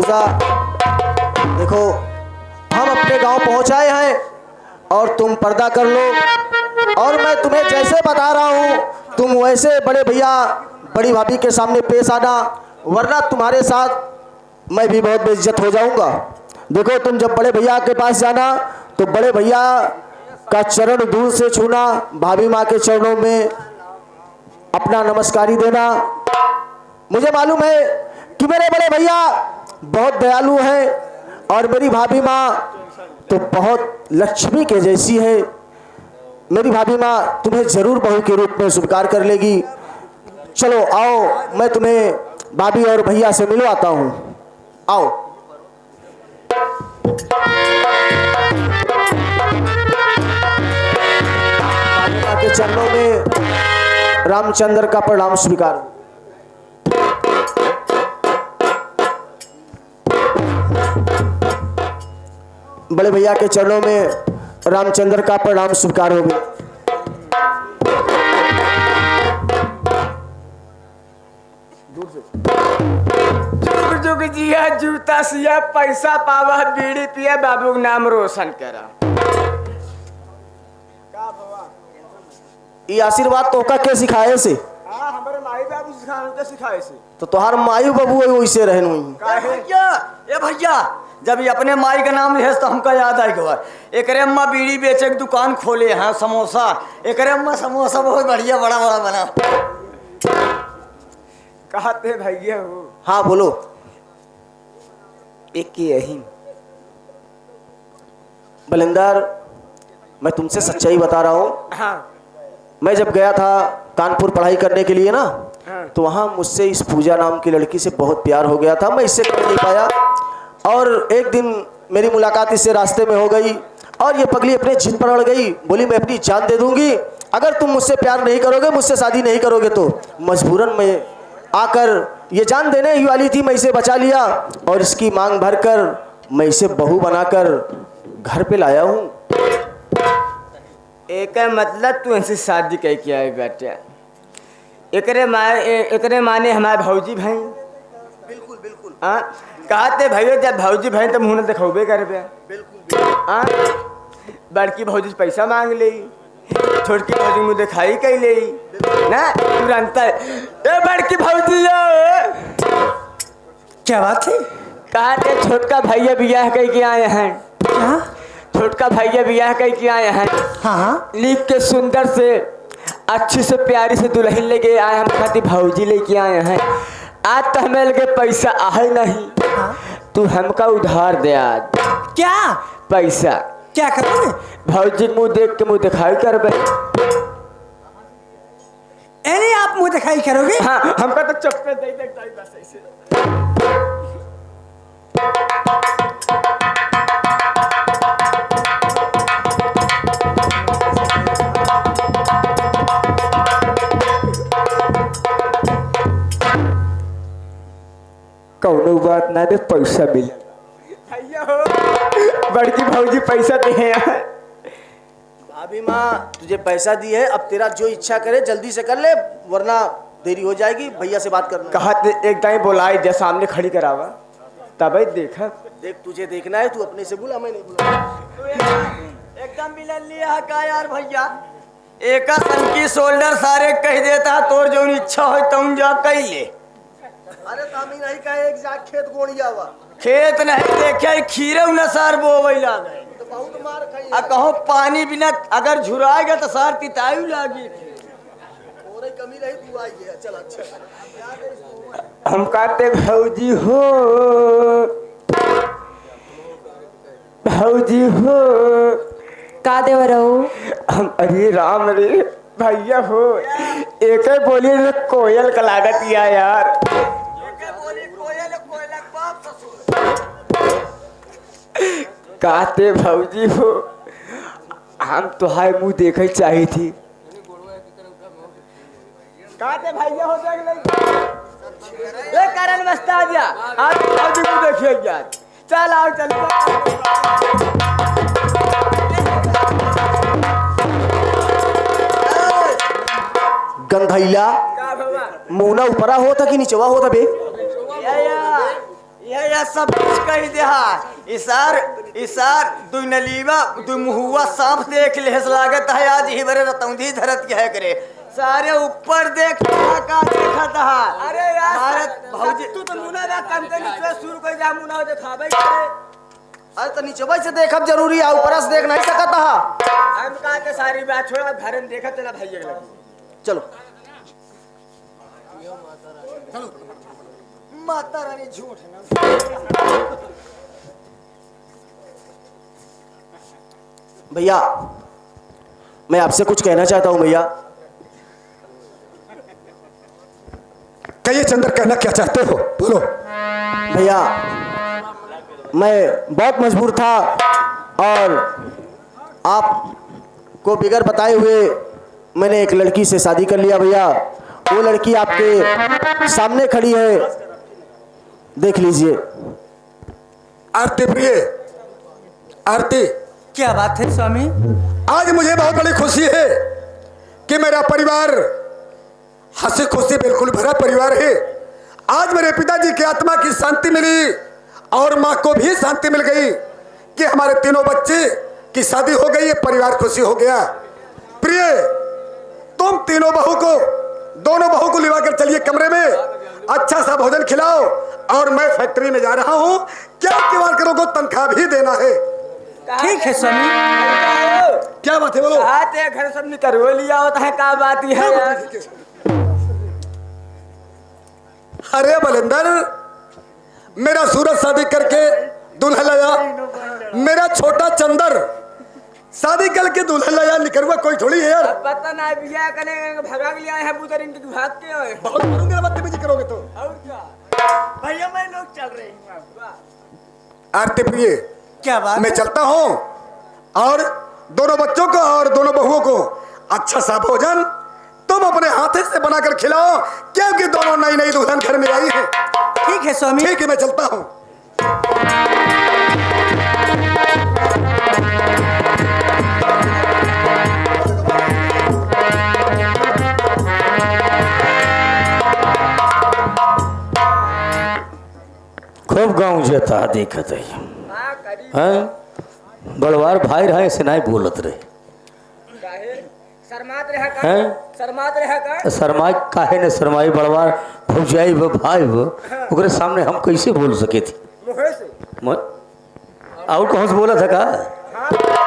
भतीजा, देखो हम अपने गांव पहुंच आए हैं और तुम पर्दा कर लो। और मैं तुम्हें जैसे बता रहा हूं तुम वैसे बड़े भैया बड़ी भाभी के सामने पेश आना, वरना तुम्हारे साथ मैं भी बहुत बेइज्जत हो जाऊंगा। देखो तुम जब बड़े भैया के पास जाना तो बड़े भैया का चरण दूर से छूना, भाभी माँ के चरणों में अपना नमस्कारी देना। मुझे मालूम है कि मेरे बड़े भैया बहुत दयालु हैं और मेरी भाभी माँ तो बहुत लक्ष्मी के जैसी है। मेरी भाभी माँ तुम्हें जरूर बहू के रूप में स्वीकार कर लेगी। चलो आओ, मैं तुम्हें भाभी और भैया से मिलवाता हूँ। आओ। भाभी माँ के चरणों में रामचंद्र का प्रणाम स्वीकार। बड़े भैया के चरणों में रामचंद्र का प्रणाम स्वीकार हो गया। जुग जुग जिया जूता सिया पैसा पावा बीड़ी पिया बाबू का नाम रोशन करा। ये आशीर्वाद तो का के सिखाए से? हाँ, हमारे माई बाबू सिखाए से। तो तोहार माई बाबू वैसे रहन हुई। ए भैया, जब ये अपने माई का नाम लिहे तो हमका याद आई गवा। एकरे अम्मा बीड़ी बेचे की दुकान खोले हैं, समोसा। एकरे अम्मा समोसा बहुत बढ़िया बड़ा बड़ा बना। कहते भैया हो। हाँ बोलो। एक यही बलिंदर, मैं तुमसे सच्चाई बता रहा हूँ। हाँ। मैं जब गया था कानपुर पढ़ाई करने के लिए ना, हाँ। तो वहाँ मुझसे इस पूजा नाम की लड़की से बहुत प्यार हो गया था। मैं इससे कर नहीं पाया और एक दिन मेरी मुलाकात इससे रास्ते में हो गई और ये पगली अपने जिद पर अड़ गई। बोली मैं अपनी जान दे दूंगी अगर तुम मुझसे प्यार नहीं करोगे, मुझसे शादी नहीं करोगे। तो मजबूरन मैं आकर ये जान देने ही वाली थी, मैं इसे बचा लिया और इसकी मांग भरकर मैं इसे बहू बनाकर घर पे लाया हूँ। एक मतलब तू इनसे शादी कह के आए बेटे। एकरे माने हमारे भौजी भाई। बिल्कुल बिल्कुल। हाँ, कहते भैया जब भौजी भाई तो मुँह न दिखोबे करबे। बिल्कुल। हाँ, बड़की भौजी पैसा मांग ले, छोटकी भौजी मुँह दिखाई कई ले ना तुरंत। ए बड़की भौजी क्या बात है? कहते छोटका भैया बियाह कह के आए हैं। क्या? छोटका भैया बियाह कह के आए हैं। हाँ। लिख के सुंदर से अच्छी से प्यारी से दुल्हन लेके आए, हम खाती भौजी लेके आए हैं। आज तो हमें लगे पैसा आए नहीं। हाँ? तू हमका उधार दे आज। क्या पैसा क्या करोगे? भौजी मुंह देख के मुंह दिखाई करबे। अरे आप मुंह दिखाई करोगे? हाँ, हमका तो चप्पे दे दे बस ऐसे। कौनो बात ना दे, पैसा मिल भैया हो। बड़की भौजी पैसा दे हैं। भाभी माँ तुझे पैसा दी है, अब तेरा जो इच्छा करे जल्दी से कर ले वरना देरी हो जाएगी। भैया से बात करना। कहा एक टाइम बोलाई जब सामने खड़ी करावा तब देखा। देख तुझे देखना है, तू अपने से बुला, मैं नहीं बुला। एकदम मिलन लिया का यार भैया। एक सन की शोल्डर सारे कह देता तोर जो इच्छा हो तुम जा कह ले। अरे तामी नहीं का एक जा खेत गोड़िया हुआ। खेत नहीं देखे खीरे न सार बोवई लागे तो बहुत मार खाई। आ कहो पानी बिना अगर झुराएगा तो सार तितायु लागी। और कमी रही तू आई है। चल अच्छा। हम कहते भौजी हो, भौजी हो का देवर हो? हम अरे राम रे भैया हो। एक बोलिए कोयल का लागत या यार। कहते भौजी हो हम तुहार मुँह देखे चाहिए थी। कहते भैया हो देख ले कारण बस्ता दिया आप भौजी को देखिए यार। चल आओ चल। गंधैला मुना ऊपरा होता कि नीचवा होता बे? या सब कुछ कह दे इसार दु नलीवा दु मुहुआ सांप देख लेस लागत है आज ही बरे रतौंधी धरत क्या है करे सारे ऊपर देख का देखा था। अरे यार भारत भौजी तू तो मुना ना कम के नीचे शुरू कर जा मुना दिखावे करे। अरे तो नीचे से देखब जरूरी है, ऊपर से देख नहीं सकता है। हम का के सारी बात छोड़ घर में देखा चला भाई लगी चलो माता रानी झूठ ना। भैया मैं आपसे कुछ कहना चाहता हूं भैया। कहिए चंद्र, कहना क्या चाहते हो, बोलो। भैया मैं बहुत मजबूर था और आपको बिगर बताए हुए मैंने एक लड़की से शादी कर लिया भैया। वो लड़की आपके सामने खड़ी है, देख लीजिए। आरती प्रिय, आरती, क्या बात है स्वामी? आज मुझे बहुत बड़ी खुशी है कि मेरा परिवार हंसी खुशी बिल्कुल भरा परिवार है। आज मेरे पिताजी की आत्मा की शांति मिली और माँ को भी शांति मिल गई कि हमारे तीनों बच्चे की शादी हो गई है, परिवार खुशी हो गया। प्रिय, तुम तीनों दोनों बहू को लिवा कर चलिए कमरे में, अच्छा सा भोजन खिलाओ और मैं फैक्ट्री में जा रहा हूँ। क्या किवाड़ करोगे, तनख्वाह भी देना है। ठीक है स्वामी। क्या बात है, बोलो। आते घर सब निकलवा लिया होता है, का बात ही है यार। अरे बलिंदर, मेरा सूरज शादी करके दुल्हन लाया, मेरा छोटा चंदर शादी करके दुल्हन लाया, निकलवा कोई थोड़ी है यार। पता ना बिया कने भगा के लिया है पुत्र इनके भाग के होए। बहुत करूंगा बदतमीजी करोगे तो। और क्या भैया मैं लोग चल रहे हैं। आरती प्रिय, क्या बात? मैं चलता हूँ और दोनों बच्चों को और दोनों बहुओं को अच्छा सा भोजन तुम अपने हाथ से बनाकर खिलाओ, क्योंकि दोनों नई नई दुल्हन घर में आई है। ठीक है स्वामी। ठीक है, मैं चलता हूँ। खूब गाँव जता देखत है हैं, बड़वार भाई रहे से नहीं बोलत रहे शर्मात रहा का हैं, शर्मात रहा का शरमाई काहे ने शरमाई, बड़वार भौजाई वो भाई वो ओकरे सामने हम कैसे बोल सके थी। मुहे से और कौन से बोला था का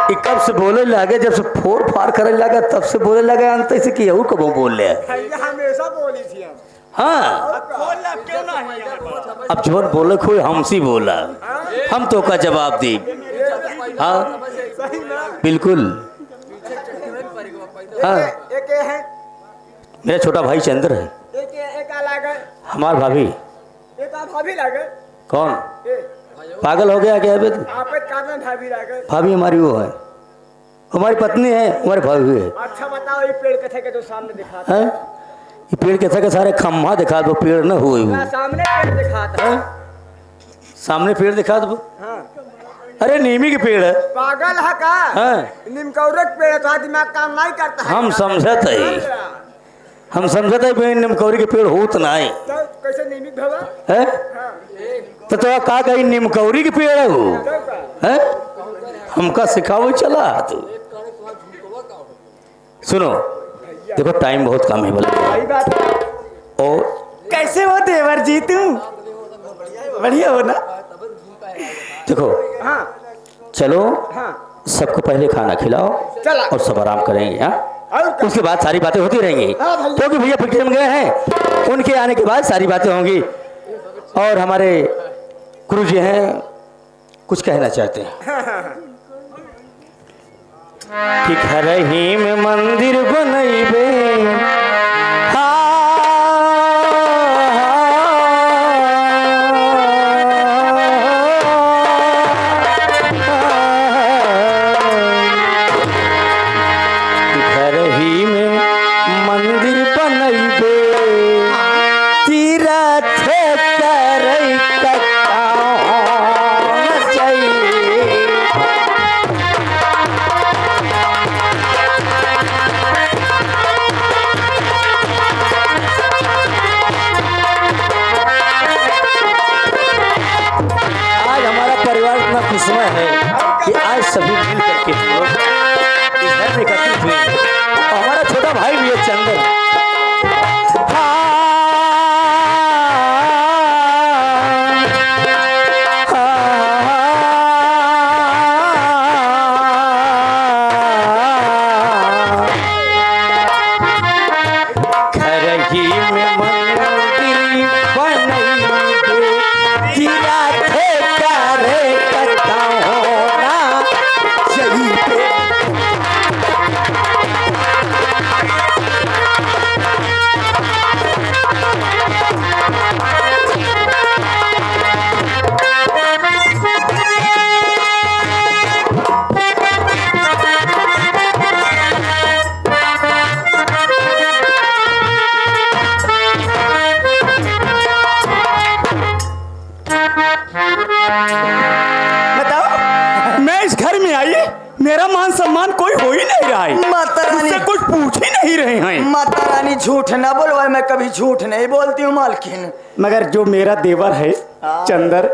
कि कब से बोले लगे, जब से फोड़ फाड़ करे लगा तब से बोले लगे, अंत से कि और कब बोल ले। भैया हमेशा बोली थी हम। हाँ बोला क्यों नहीं? अब जोन बोले कोई हमसे बोला, हम तो का जवाब दी। हाँ बिल्कुल। हाँ एक है, मेरा छोटा भाई चंद्र है, एक अलग है, हमार भाभी। एक भाभी लगे। कौन पागल हो गया क्या है? आप एक कारण भाभी लगे। भाभी हमारी वो है, हमारी पत्नी है, हमारी भाभी है। अच्छा बताओ ये पेड़ कथे के तो सामने दिखाता हैं? ये पेड़ कैसा के सारे खम्भा दिखा दो, पेड़ न हुए वो। सामने पेड़ दिखाता है। सामने पेड़ दिखा दो। हाँ। अरे नीमी के पेड़ है। पागल है का? हाँ। निमकौरक पेड़ है, तो दिमाग काम नहीं करता है। हम समझत है निमकौरी के पेड़ होत नहीं तो कैसे निमित भवा? है। हाँ। तो का कही निमकौरी के पेड़ है वो है, हमका सिखाओ चला तू। सुनो देखो टाइम बहुत कम है बोले। सही बात है। और कैसे हो देवर जी तुम? बढ़िया हो ना? देखो हाँ चलो हाँ सबको पहले खाना खिलाओ चला। और सब आराम करेंगे। हाँ और क्या? उसके बाद सारी बातें होती रहेंगी, हाँ भैया। क्योंकि भैया फैक्ट्री में गए हैं, उनके आने के बाद सारी बातें होंगी। और हमारे गुरु जी हैं, कुछ कहना चाहते हैं कि घर ही में मंदिर बनैबे। घर ही में मंदिर बनैबे, तीरथ करई कटान चाहिए। इतना खुशमय है कि आज सभी मिल करके हम लोग इस घर में एकत्रित हुए हैं। और हमारा छोटा भाई भी है चंदन। घर ही में मंदिर बनैबे, जिया थे करे कथा होना जइबे। बताओ, मैं इस घर में आई, मेरा मान सम्मान कोई हो ही नहीं रहा है। माता रानी मुझसे कुछ पूछ ही नहीं रहे हैं। माता रानी झूठ ना बोलवाए, मैं कभी झूठ नहीं बोलती हूँ मालकिन। मगर जो मेरा देवर है चंदर,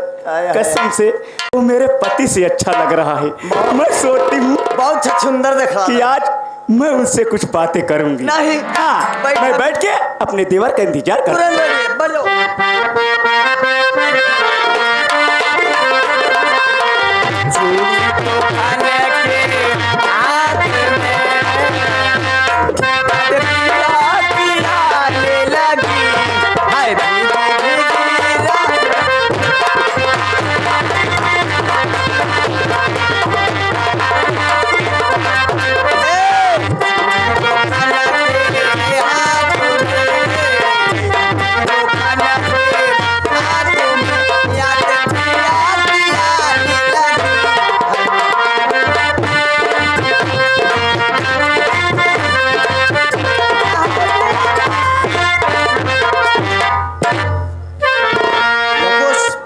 कसम से वो मेरे पति से अच्छा लग रहा है। मैं सोचती हूँ बहुत सुंदर देखा कि आज मैं उनसे कुछ बातें करूंगी। नहीं। हाँ, बैठ- मैं बैठ के अपने देवर का इंतजार कर। तुरंत बैठिए, बढ़ जाओ।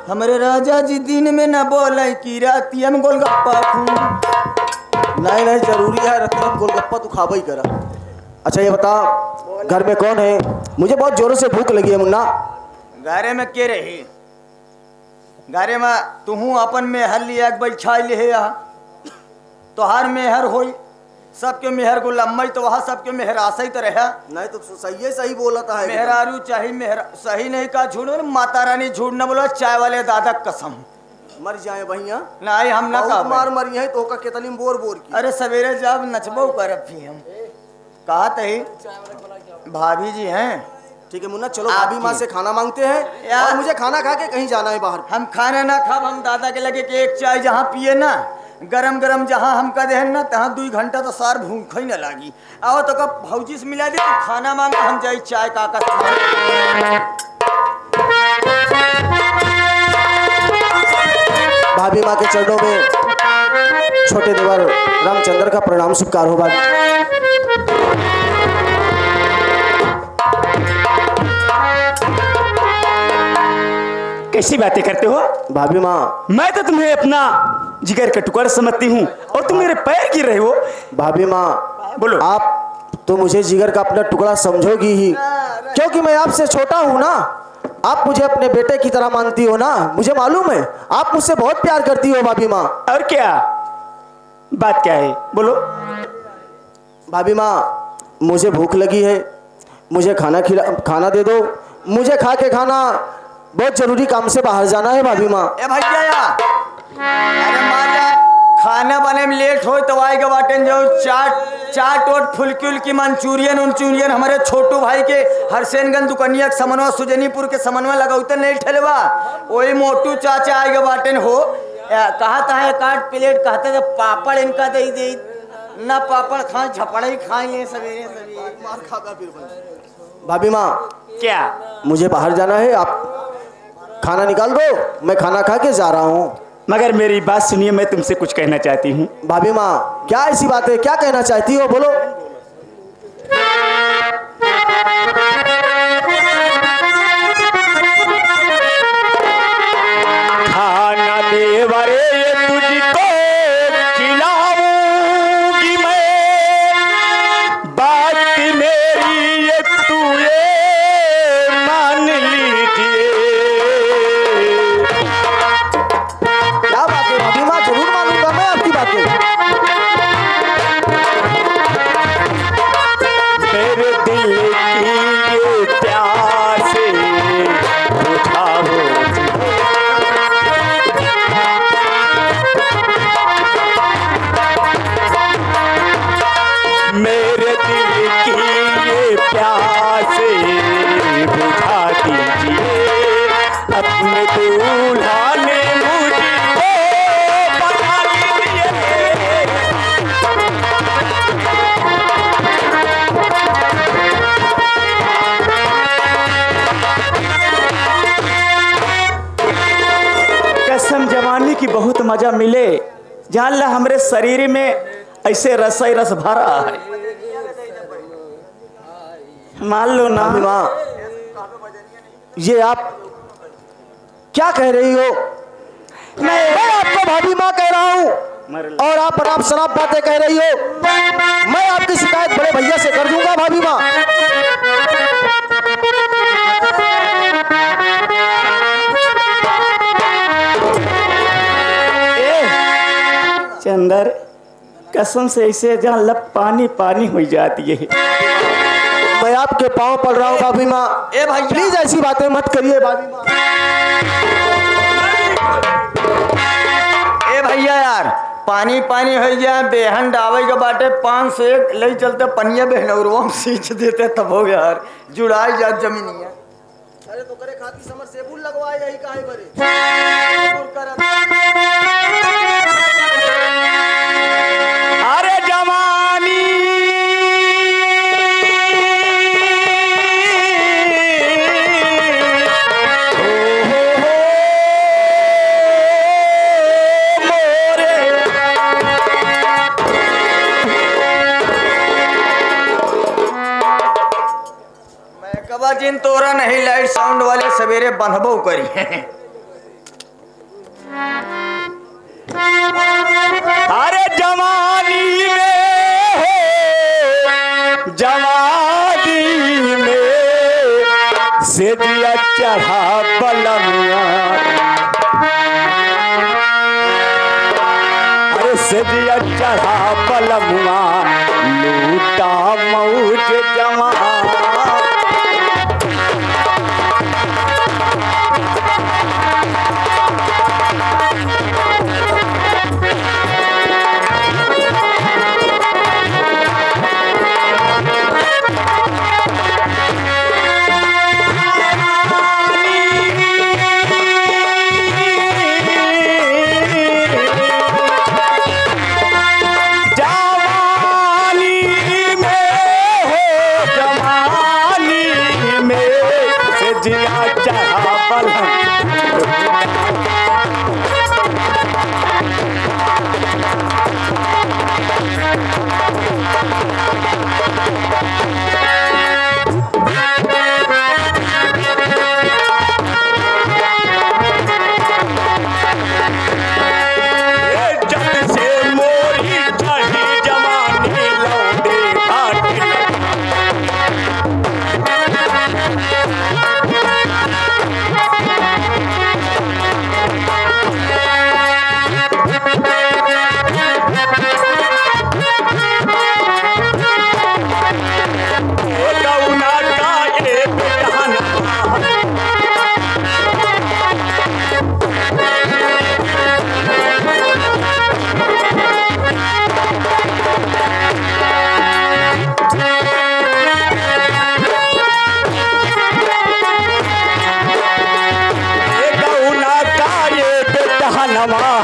हमारे राजा जी दिन में न बोले कि रातिया में गोलगप्पा खू। नहीं नहीं, जरूरी है रत्नम, गोलगप्पा तू खाबा ही करा। अच्छा ये बता, घर में कौन है? मुझे बहुत जोरों से भूख लगी है मुन्ना। घरे में के रही? घरे में तुहू अपन मेहर लिया बैठा ले तोहार मेहर होई, सबके मेहर को लम्बई तो वहाँ सबके मेहर आशा ही तो रहा। नहीं तो सही सही बोलता है। मेहरारू चाहिए मेहरा, सही नहीं कहा झूठ। माता रानी झूठ न बोलो, चाय वाले दादा कसम मर जाए भैया। नहीं हम ना कहा। मार मरी है तो का कितनी बोर बोर की। अरे सवेरे जब नचबो करब भी हम कहा तही भाभी जी हैं। ठीक है मुन्ना, चलो आपकी। भाभी माँ से खाना मांगते हैं यार। और मुझे खाना खा के कहीं जाना है बाहर। हम खाना ना खाब, हम दादा के लगे कि एक चाय जहाँ पिए ना गरम गरम जहाँ हमका देहन ना तहाँ 2 घंटा तो सार भूख ही ना लागी। आओ तो कब भौजी से मिला दे तो खाना मांगा, हम जाई चाय का भाभी माँ के चरणों में छोटे देवर रामचंद्र का प्रणाम स्वीकार हो। कैसी बातें करते हो? भाभी माँ, मैं तो तुम्हें अपना जिगर का टुकड़ा समझती हूँ और तुम मेरे पैर गिर रहे हो। भाभी माँ बोलो। आप तो मुझे जिगर का अपना टुकड़ा समझोगी ही, क्योंकि मैं आपसे छोटा हूँ ना। आप मुझे अपने बेटे की तरह मानती हो ना, मुझे मालूम है आप मुझसे बहुत प्यार करती हो भाभी माँ। और क्या बात क्या है, बोलो। भाभी माँ मुझे भूख लगी है, मुझे खाना दे दो। मुझे खा के खाना, बहुत जरूरी काम से बाहर जाना है भाभी माँ। ए भैया, अरे माला खाना बने में लेट हो तो आएगा बाटन जो चाट और फुल्की उल्की मंचूरियन उनचूरियन हमारे छोटू भाई के हरसेनगंज दुकनिया के समन्वय सुजनीपुर के समन्वय लगाते नहीं ठेलवा, वही मोटू चाचा आएगा बाटन हो। कहा था काट प्लेट कहते थे पापड़ इनका दे दे ना, पापड़ खाए झपड़ा ही खाए सवेरे सवेरे। भाभी माँ क्या? मुझे बाहर जाना है, आप खाना निकाल दो, मैं खाना खा के जा रहा हूँ। मगर मेरी बात सुनिए, मैं तुमसे कुछ कहना चाहती हूँ। भाभी माँ क्या ऐसी बात है, क्या कहना चाहती हो, बोलो। खाना देवरे तुझको खिलाऊंगी मैं, बात मेरी ये तू ये मान लीजिए। क्या बात है भाभी माँ, की बहुत मजा मिले। जान ला हमरे शरीर में ऐसे रस ही रस भरा है, मान लो ना। भाभी माँ, ये आप क्या कह रही हो? मैं आपको भाभी माँ कह रहा हूँ और आप अनाप शनाप बातें कह रही हो। मैं आपकी शिकायत बड़े भैया से कर दूंगा भाभी माँ। चंदर कसम से ऐसे जहाँ लब पानी पानी हो जाती है। मैं आपके पाँव पड़ रहा हूँ भाभी माँ, ए भैया। प्लीज ऐसी बातें मत करिए भाभी माँ। ए भैया यार, पानी पानी हो गया, बेहन डावे के बाटे 5 से 1 ले चलते पनिया बेहनौरवा में सींच देते तब हो गया यार, जुड़ाई जा जमीनिया। अरे तो करे खाती समर सेबुल लगवाए यही काहे बरे। अरे जवानी मैं कबा जिन तोरा नहीं लाइट साउंड वाले सवेरे बंधबो करी है। अरे जवानी में हो, जवानी में से दिया चढ़ा बलमिया। अरे से दिया चढ़ा बलमुआ, लूटा मौज जवान। जिया चढ़ा पलंग। जब से मोरी चढ़ी जवानी लौटे काट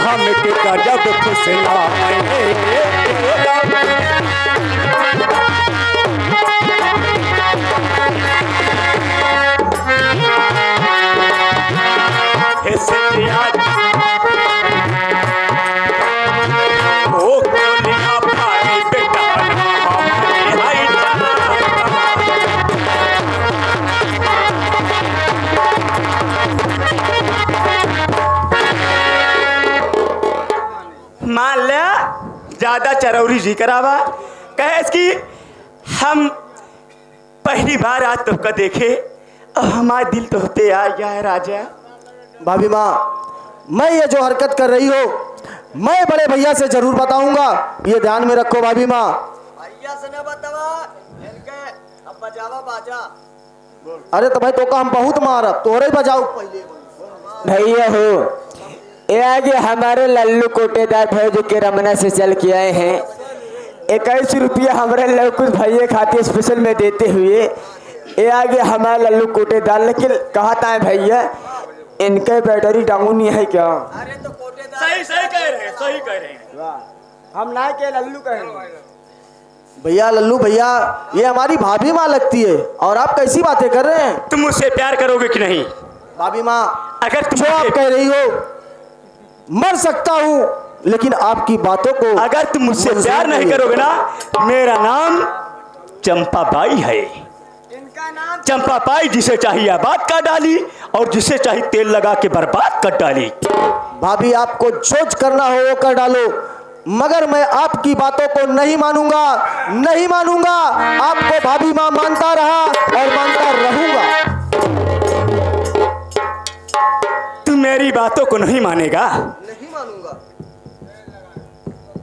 हमके गजब फुसलाए। ओ गोलियां भाई बेटा हमारी हाय मान लिया ज्यादा चरौरी जी करावा कहे कि हम पहली बार आज तुमको देखे और हमारे दिल तो होते आ गया है राजा। भाभी माँ, मैं ये जो हरकत कर रही हो मैं बड़े भैया से जरूर बताऊंगा, ये ध्यान में रखो भाभी माँ। भैया से न बतावा, इनके अब बजावा बाजा। अरे तो भाई तो का हम बहुत मारब, तोरे बजाओ पहले। भैया हो ये आगे हमारे लल्लू कोटेदार भाई जो के रमना से चल के आए हैं, 21 रुपया हमारे लल्लू भैया खाते स्पेशल में देते हुए ये आगे हमारे लल्लू कोटेदार। लेकिन कहा था भैया इनके बैटरी डाउन नहीं है क्या? अरे तो कोटेदार सही सही कह रहे हैं, सही कह रहे हैं। हम ना के लल्लू कहेंगे भैया लल्लू भैया ये हमारी भाभी माँ लगती है और आप कैसी बातें कर रहे हैं? तुम मुझसे प्यार करोगे कि नहीं? भाभी माँ अगर तुम जो आप कह रही हो मर सकता हूँ, लेकिन आपकी बातों को अगर तुम मुझसे मंजूर प्यार नहीं करोगे ना, मेरा नाम चंपाबाई है। इनका नाम चंपाबाई जिसे चाहिए आबाद कर डाली और जिसे चाहिए तेल लगा के बर्बाद कर डाली। भाभी आपको जो करना हो वो कर डालो, मगर मैं आपकी बातों को नहीं मानूंगा, नहीं मानूंगा। आपको भाभी माँ मानता रहा और मानता रहूंगा। तू मेरी बातों को नहीं मानेगा? नहीं मानूंगा।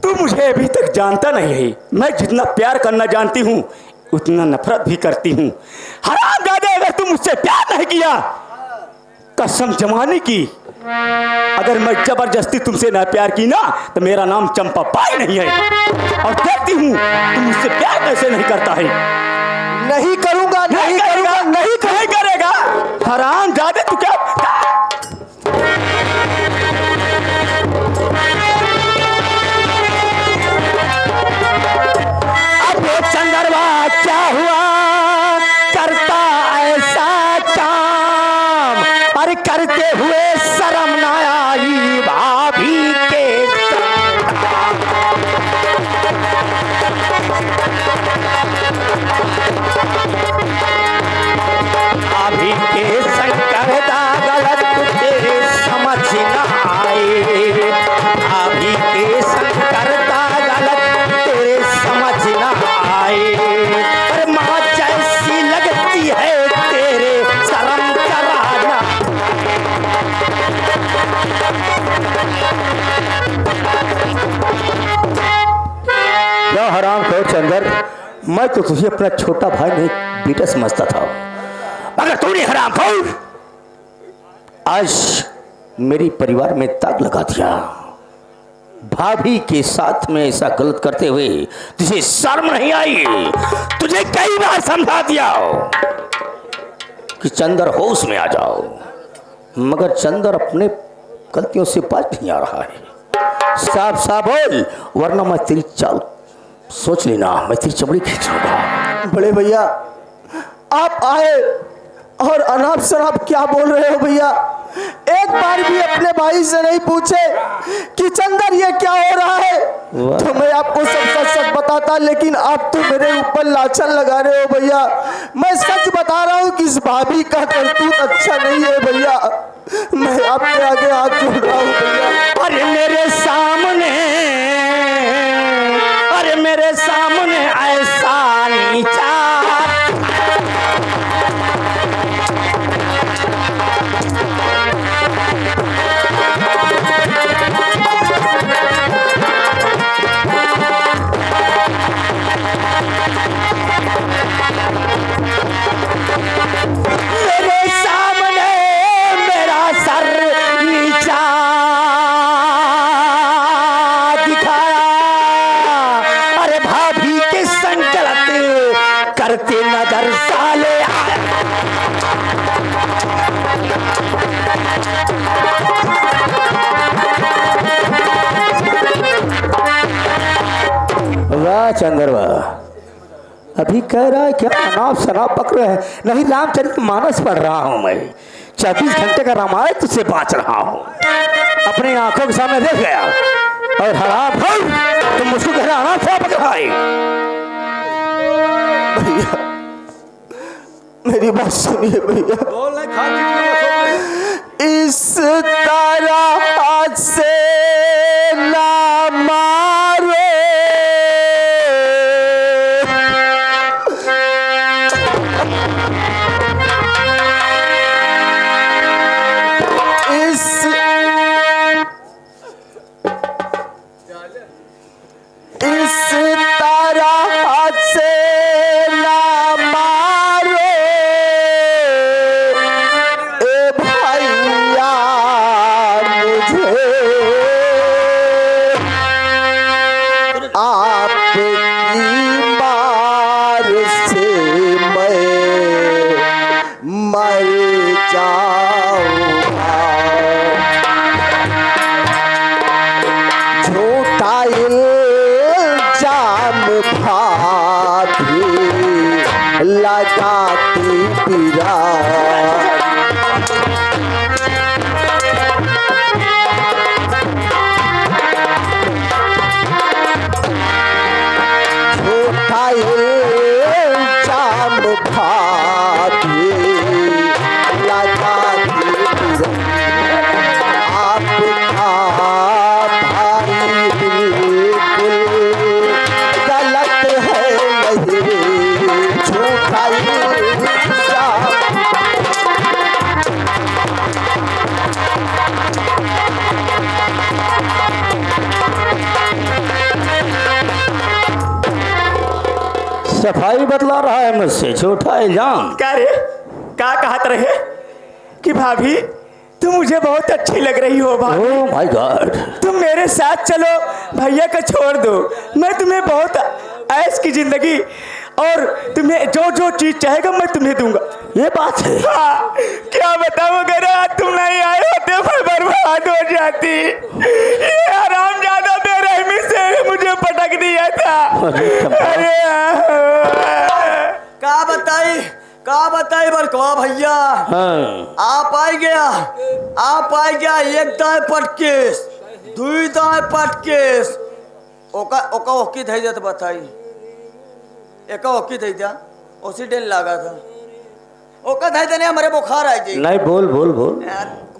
तू मुझे अभी तक जानता नहीं है। मैं जितना प्यार करना जानती हूँ उतना नफरत भी करती हूँ। हरामजादे, अगर तू मुझसे प्यार नहीं किया, कसम जमाने की, अगर मैं जबरदस्ती तुमसे ना प्यार की ना, तो मेरा नाम चंपाबाई नहीं है। और देखती हूँ तुम मुझसे प्यार कैसे नहीं करता है। नहीं करूंगा, नहीं करूंगा, नहीं नहीं करेगा। हरामजादे, तू क्या चंद्रमा क्या हुआ करता ऐसा काम, अरे करते हुए शर्म ना आई भाभी के भाभी के शंकर दा गलत तेरे समझ ना आए। भाभी के शंकर दा गलत तेरे समझ ना आए। अरे माँ जैसी लगती है तेरे शर्म कराना। क्या हराम खोर चंदर, मैं तो तुझे अपना छोटा भाई नहीं बेटा समझता था, मगर तूने हराम खोर आज मेरी परिवार में दाग लगा दिया। भाभी के साथ में ऐसा गलत करते हुए तुझे शर्म नहीं आई? तुझे कई बार समझा दिया कि चंदर होश में आ जाओ, मगर चंदर अपने गलतियों से बाज नहीं आ रहा है। साफ साफ बोल, वरना मैं तेरी चाल सोच लेना, मैं तेरी चमड़ी खींच लूंगा। बड़े भैया आप आए और अनाप शनाप क्या बोल रहे हो भैया? एक बार भी अपने भाई से नहीं पूछे कि चंदर ये क्या हो रहा है? तो मैं आपको सब सच सच बताता, लेकिन आप तो मेरे ऊपर लाछन लगा रहे हो भैया। मैं सच बता रहा हूँ कि इस भाभी का करतूत अच्छा नहीं है भैया। मैं आपके आगे हाथ जोड़ रहा हूँ भैया। अरे मेरे सामने, अरे मेरे सामने ऐसा नीचा करते नजर साले वाह चंद्रमा, अभी कह रहा है क्या अनाप शनाप पक रहे हैं? नहीं, रामचरित मानस पढ़ रहा हूं मैं। 24 घंटे का रामायण तुझसे बाँच रहा हूं, अपनी आंखों के सामने देख गया। और हराम खोर तुम मुझको कह रहा अनाप शनाप पक रहा है? भैया मेरी बात सुनिए भैया। इस तरह हाथ से ना मारो, इस तरह हाथ से लगाती पिरा सफाई बतला रहा है मुझसे, झूठा इल्जाम। क्या रे, क्या कहत रहे कि भाभी तुम मुझे बहुत अच्छी लग रही हो भाभी, ओह माय गॉड। तुम मेरे साथ चलो, भैया को छोड़ दो, मैं तुम्हें बहुत ऐश की जिंदगी और तुम्हें जो जो चीज चाहेगा मैं तुम्हें दूंगा। ये बात है। हाँ, क्या बताऊं, अगर आज तुम नहीं आए होते मैं बर्बाद हो जाती। ये हरामजादा बेरहमी से मुझे पटक दिया था। अरे का बताई बरकवा भैया। हाँ। आप आ गया एक दाए पटकेस, दुई दाए पटकेस, ओका ओकी धई जात बताई, एका ओकी धई जा, ओसी डेल लागा था, ओका धई देने हमारे बुखार आ गई। नहीं, बोल बोल बोल।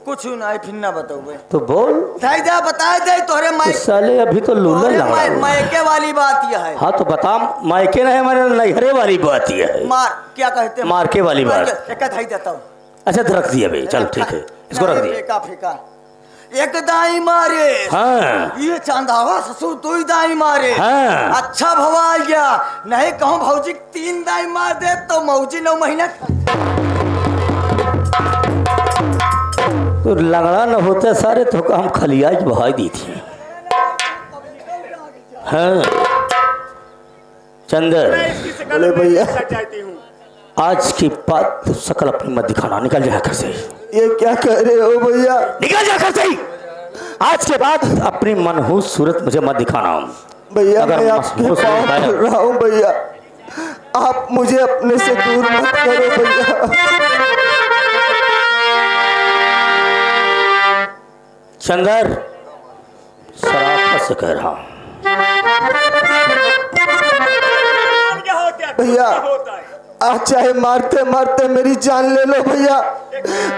कुछ नहीं, फिर ना बताओ भाई, तो बोल। धई जा, बताए दे तोहरे माइक, साले अभी तो लूला लगा। मायके वाली बात यह है। हाँ तो बता, मायके नहीं हमारे नैहरे वाली बात ये है। मार क्या कहते हैं, मारके वाली बात। एक धई देता हूँ। अच्छा तो रख दिया भाई, चल ठीक है, इसको रख दिया। फेंका फेंका, एक दाई मारे। हाँ ये चांदावा ससुर दो ही दाई मारे। हाँ। अच्छा भवा आ गया, नहीं कहूँ भौजी 3 दाई मार दे तो मौजी 9 महीना। तो लंगड़ा न होते सारे तो हम खलियाज बहाई दी थी। हाँ चंदर, बोले भैया, चाहती हूँ आज की बात तो शकल अपनी मत दिखाना, निकल जा घर से। ये क्या कह रहे हो भैया? निकल जा घर से। आज के बाद अपनी मनहूस सूरत मुझे मत दिखाना। भैया अगर मैं आपके मसहूस पाँव होता है- पड़ रहा हूँ भैया, आप मुझे अपने से दूर मत करो भैया। चंदर, शराफत से कह रहा हूँ। भैया आज चाहे मारते मारते मेरी जान ले लो भैया,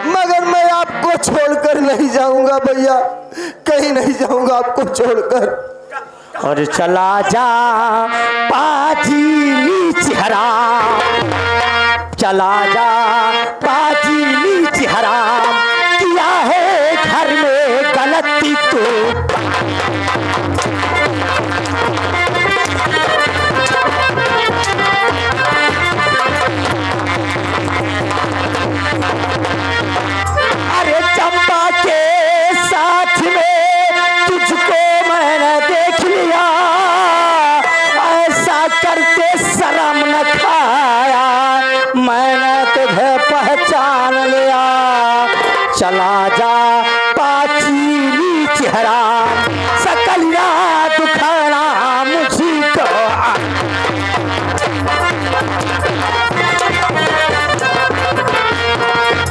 मगर मैं आपको छोड़कर नहीं जाऊंगा भैया, कहीं नहीं जाऊंगा आपको छोड़कर। और चला जा पाजी चेहरा, चला जा पाजी चेहरा, किया है घर में गलती तो